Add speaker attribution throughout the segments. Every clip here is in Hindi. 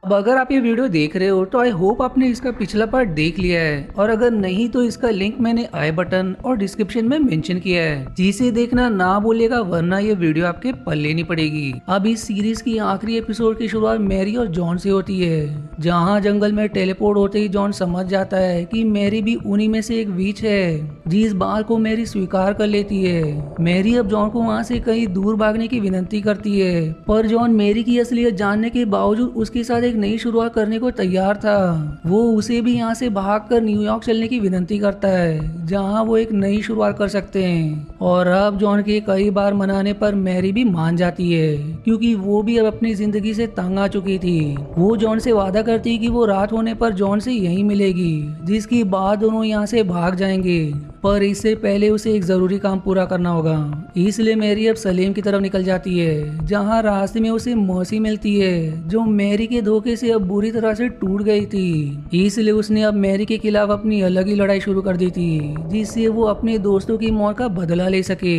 Speaker 1: अब अगर आप ये वीडियो देख रहे हो तो आई होप आपने इसका पिछला पार्ट देख लिया है, और अगर नहीं तो इसका लिंक मैंने आई बटन और डिस्क्रिप्शन में मेंशन किया है, जिसे देखना ना भूलिएगा वरना ये वीडियो आपके पल्ले नहीं पड़ेगी। अब इस सीरीज की आखिरी एपिसोड की शुरुआत मैरी और जॉन से होती है, जहाँ जंगल में टेलीपोर्ट होते ही जॉन समझ जाता है कि मैरी भी उन्हीं में से एक विच है, जिस बात को मैरी स्वीकार कर लेती है। मैरी अब जॉन को वहाँ से कहीं दूर भागने की विनती करती है, पर जॉन मैरी की असलियत जानने के बावजूद उसके साथ एक नई शुरुआत करने को तैयार था। वो उसे भी यहाँ से भागकर न्यूयॉर्क चलने की विनती करता है, जहाँ वो एक नई शुरुआत कर सकते हैं। और अब जॉन के कई बार मनाने पर मैरी भी मान जाती है, क्योंकि वो भी अब अपनी जिंदगी से तंग आ चुकी थी। वो जॉन से वादा करती है कि वो रात होने पर जॉन से यहीं मिलेगी, जिसके बाद दोनों यहाँ से भाग जाएंगे। पर इससे पहले उसे एक जरूरी काम पूरा करना होगा, इसलिए मैरी अब सलीम की तरफ निकल जाती है, जहाँ रास्ते में उसे मौसी मिलती है, जो मैरी के धोखे से अब बुरी तरह से टूट गई थी। इसलिए उसने अब मैरी के खिलाफ अपनी अलग ही लड़ाई शुरू कर दी थी, जिससे वो अपने दोस्तों की मौत का बदला ले सके।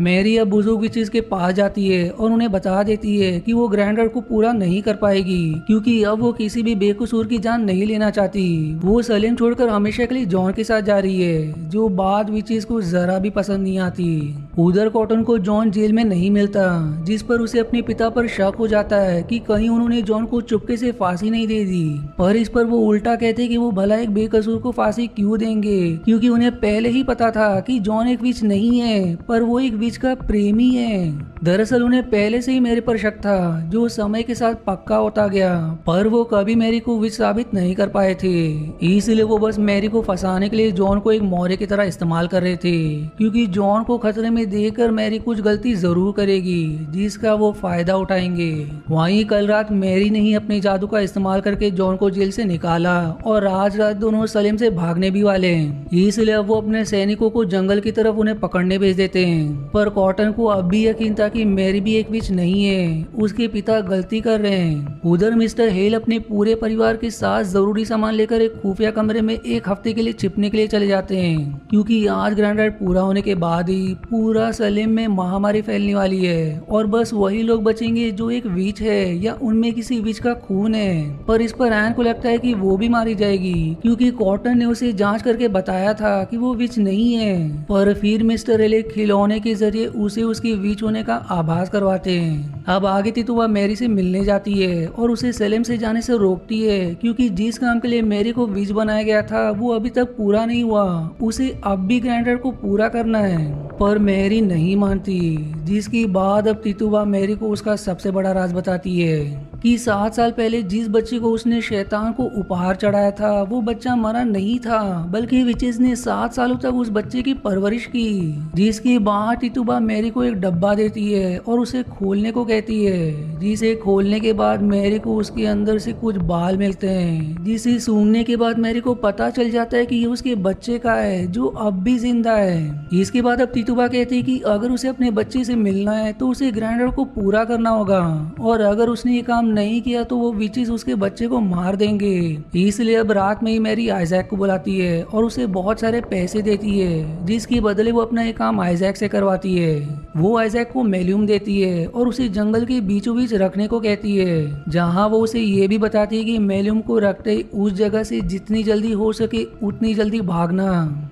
Speaker 1: मैरी अब बुजुर्ग विचिस के पास जाती है और उन्हें बता देती है कि वो ग्रैंडर को पूरा नहीं कर पाएगी, क्योंकि अब वो किसी भी बेकसूर की जान नहीं लेना चाहती। वो सलीम छोड़कर हमेशा के लिए जॉन के साथ जा रही है, जो बात विचिस को जरा भी पसंद नहीं आती। उधर कॉटन को जॉन जेल में नहीं मिलता, जिस पर उसे अपने पिता पर शक हो जाता है कि कहीं उन्होंने जॉन को चुपके से फांसी नहीं दे दी। पर इस पर वो उल्टा कहते कि वो भला एक बेकसूर को फांसी क्यों देंगे, क्योंकि उन्हें पहले ही पता था कि जॉन एक विच नहीं है, पर वो एक विच का प्रेमी है। दरअसल उन्हें पहले से ही मेरी पर शक था, जो समय के साथ पक्का होता गया, पर वो कभी मैरी को विच साबित नहीं कर पाए थे। इसलिए वो बस मैरी को फंसाने के लिए जॉन को एक मौरे की तरह इस्तेमाल कर रहे थे, क्योंकि जॉन को खतरे में देखकर मैरी कुछ गलती जरूर करेगी, जिसका वो फायदा उठाएंगे। वहीं कल रात मैरी ने ही अपने जादू का इस्तेमाल करके जॉन को जेल से निकाला, और आज रात दोनों सलीम से भागने भी वाले हैं। इसलिए अब वो अपने सैनिकों को जंगल की तरफ उन्हें पकड़ने भेज देते हैं। पर कॉटन को अब भी यकीन था कि मैरी भी एक विच नहीं है, उसके पिता गलती कर रहे हैं। उधर मिस्टर हेल अपने पूरे परिवार के साथ जरूरी सामान लेकर एक खुफिया कमरे में एक हफ्ते के लिए छिपने के लिए चले जाते हैं, क्योंकि आज ग्रैंड राइड पूरा होने के बाद ही पूरा सलीम में महामारी फैलने वाली है, और बस वही लोग बचेंगे जो एक विच है या उनमें किसी विच का खून है। पर इस पर एन को लगता है कि वो भी मारी जाएगी, क्योंकि कॉटन ने उसे जांच करके बताया था कि वो विच नहीं है। पर फिर मिस्टर हेल एक खिलौने के जरिए उसे उसकी विच होने का आभास करवाते हैं। अब आगे तितुआ मैरी से मिलने जाती है और उसे सलीम से जाने से रोकती है, क्योंकि जिस काम के लिए मैरी को विच बनाया गया था वो अभी तक पूरा नहीं हुआ, उसे अब भी ग्रैंडर को पूरा करना है। पर मैरी नहीं मानती, जिसकी बाद अब तितुआ मैरी को उसका सबसे बड़ा राज बताती है कि 7 साल पहले जिस बच्चे को उसने शैतान को उपहार चढ़ाया था वो बच्चा मरा नहीं था, बल्कि विचेस ने 7 सालों तक उस बच्चे की परवरिश की। जिसके बाद तितुबा मैरी को एक डब्बा देती है और उसे खोलने को कहती है, जिसे खोलने के बाद मैरी को उसके अंदर से कुछ बाल मिलते हैं, जिसे सूंघने के बाद मैरी को पता चल जाता है कि ये उसके बच्चे का है, जो अब भी जिंदा है। इसके बाद अब तितुबा कहती है कि अगर उसे अपने बच्चे से मिलना है तो उसे ग्रैंडर को पूरा करना होगा, और अगर उसने ये काम नहीं किया तो वो विचेस उसके बच्चे को मार देंगे। इसलिए अब रात में ही मैरी आइजैक को बुलाती है और उसे बहुत सारे पैसे देती है, जिसके बदले वो अपना ये काम आइजैक से करवाती है। वो आइजैक को मेल्यूम देती है और उसे जंगल के बीचों बीच रखने को कहती है, जहाँ वो उसे ये भी बताती है कि मेल्यूम को रखते ही उस जगह से जितनी जल्दी हो सके उतनी जल्दी भागना,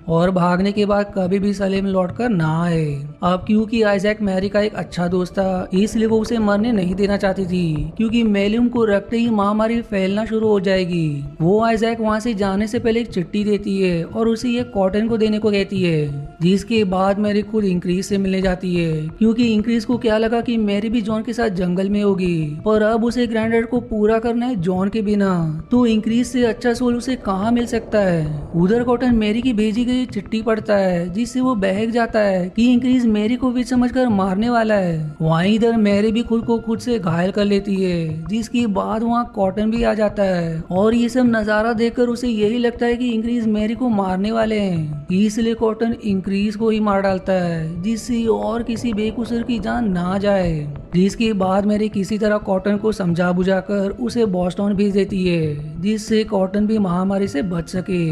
Speaker 1: और भागने के बाद कभी भी सलीम लौट कर ना आए। अब क्योंकि आइजैक मैरी का एक अच्छा दोस्त था, इसलिए वो उसे मरने नहीं देना चाहती थी, क्योंकि मेल्यूम को रखते ही महामारी फैलना शुरू हो जाएगी। वो आइजैक वहाँ से जाने से पहले एक चिट्ठी देती है और उसे ये कॉटन को देने को कहती है। जिसके बाद मैरी खुद इंक्रीज से मिलने जाती है, क्योंकि इंक्रीज को क्या लगा कि मैरी भी जॉन के साथ जंगल में होगी, पर अब उसे ग्रैंडर को पूरा करना है जॉन के बिना, तो इंक्रीज से अच्छा सोल उसे कहाँ मिल सकता है। उधर कॉटन मैरी की भेजी गई चिट्ठी पढ़ता है, जिससे वो बहक जाता है कि इंक्रीज मैरी को विच समझकर मारने वाला है। वहीं इधर मैरी भी खुद को खुद से घायल कर लेती है, जिसके बाद वहाँ कॉटन भी आ जाता है, और ये सब नजारा देखकर उसे यही लगता है कि इंक्रीज मैरी को मारने वाले हैं। इसलिए कॉटन इंक्रीज को ही मार डालता है, जिससे और किसी बेकसूर की जान ना जाए। जिसके बाद मैरी किसी तरह कॉटन को समझा बुझाकर उसे बॉस्टन भेज देती है, जिससे कॉटन भी महामारी से बच सके।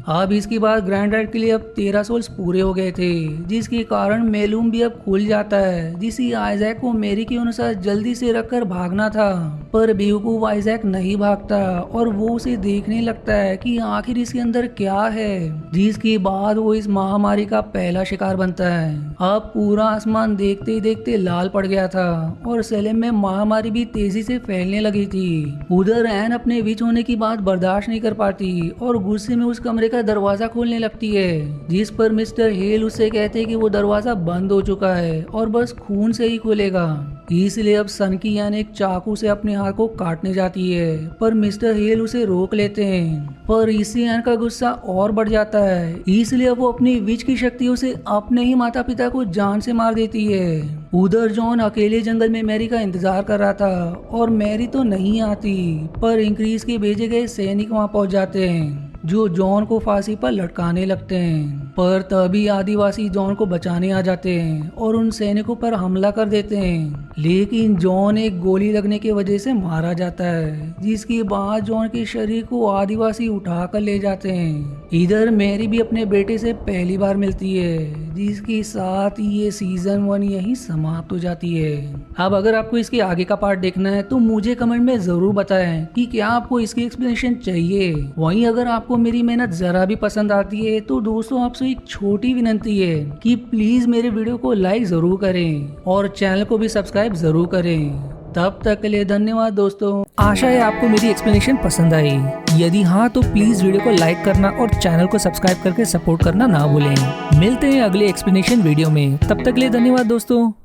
Speaker 1: अब इसके बाद ग्रैंड डैड के लिए अब 13 सोल्स पूरे हो गए थे, जिसके कारण मेलूम भी अब खुल जाता है, जिसे आइजैक को मेरी के अनुसार जल्दी से रखकर भागना था। पर बेवकूफ आइजैक नहीं भागता और वो उसे देखने लगता है कि आखिर इसके अंदर क्या है, जिसके बाद वो इस महामारी का पहला शिकार बनता है। अब पूरा आसमान देखते ही देखते लाल पड़ गया था और सेलेम में महामारी भी तेजी से फैलने लगी थी। उधर एन अपने विच होने की बात बर्दाश्त नहीं कर पाती और गुस्से में उस कमरे का दरवाजा खोलने लगती है, जिस पर मिस्टर हेल उससे कहते हैं कि वो दरवाजा बंद हो चुका है और बस खून से ही खुलेगा। इसलिए अब सन की यान एक चाकू से अपने हाथ को काटने जाती है, पर मिस्टर हेल उसे रोक लेते हैं। पर इससे एन का गुस्सा और बढ़ जाता है, इसलिए वो अपनी विच की शक्तियों से अपने ही माता पिता को जान से मार देती है। उधर जॉन अकेले जंगल में मैरी का इंतजार कर रहा था और मैरी तो नहीं आती, पर इंक्रीज के भेजे गए सैनिक वहां पहुंच जाते हैं, जो जॉन को फांसी पर लटकाने लगते हैं। पर तभी आदिवासी जॉन को बचाने आ जाते हैं और उन सैनिकों पर हमला कर देते हैं, लेकिन जॉन एक गोली लगने की वजह से मारा जाता है, जिसके बाद जॉन के शरीर को आदिवासी उठाकर ले जाते हैं। इधर मैरी भी अपने बेटे से पहली बार मिलती है, जिसके साथ ये सीजन 1 यही समाप्त हो जाती है। अब अगर आपको इसके आगे का पार्ट देखना है तो मुझे कमेंट में जरूर बताएं कि क्या आपको इसकी एक्सप्लेनेशन चाहिए। वहीं अगर आपको मेरी मेहनत जरा भी पसंद आती है तो दोस्तों आपसे एक छोटी विनती है कि प्लीज मेरे वीडियो को लाइक जरूर करें और चैनल को भी सब्सक्राइब जरूर करें। तब तक के लिए धन्यवाद दोस्तों। आशा है आपको मेरी एक्सप्लेनेशन पसंद आई। यदि हाँ तो प्लीज वीडियो को लाइक करना और चैनल को सब्सक्राइब करके सपोर्ट करना ना भूलें। मिलते हैं अगले एक्सप्लेनेशन वीडियो में, तब तक के लिए धन्यवाद दोस्तों।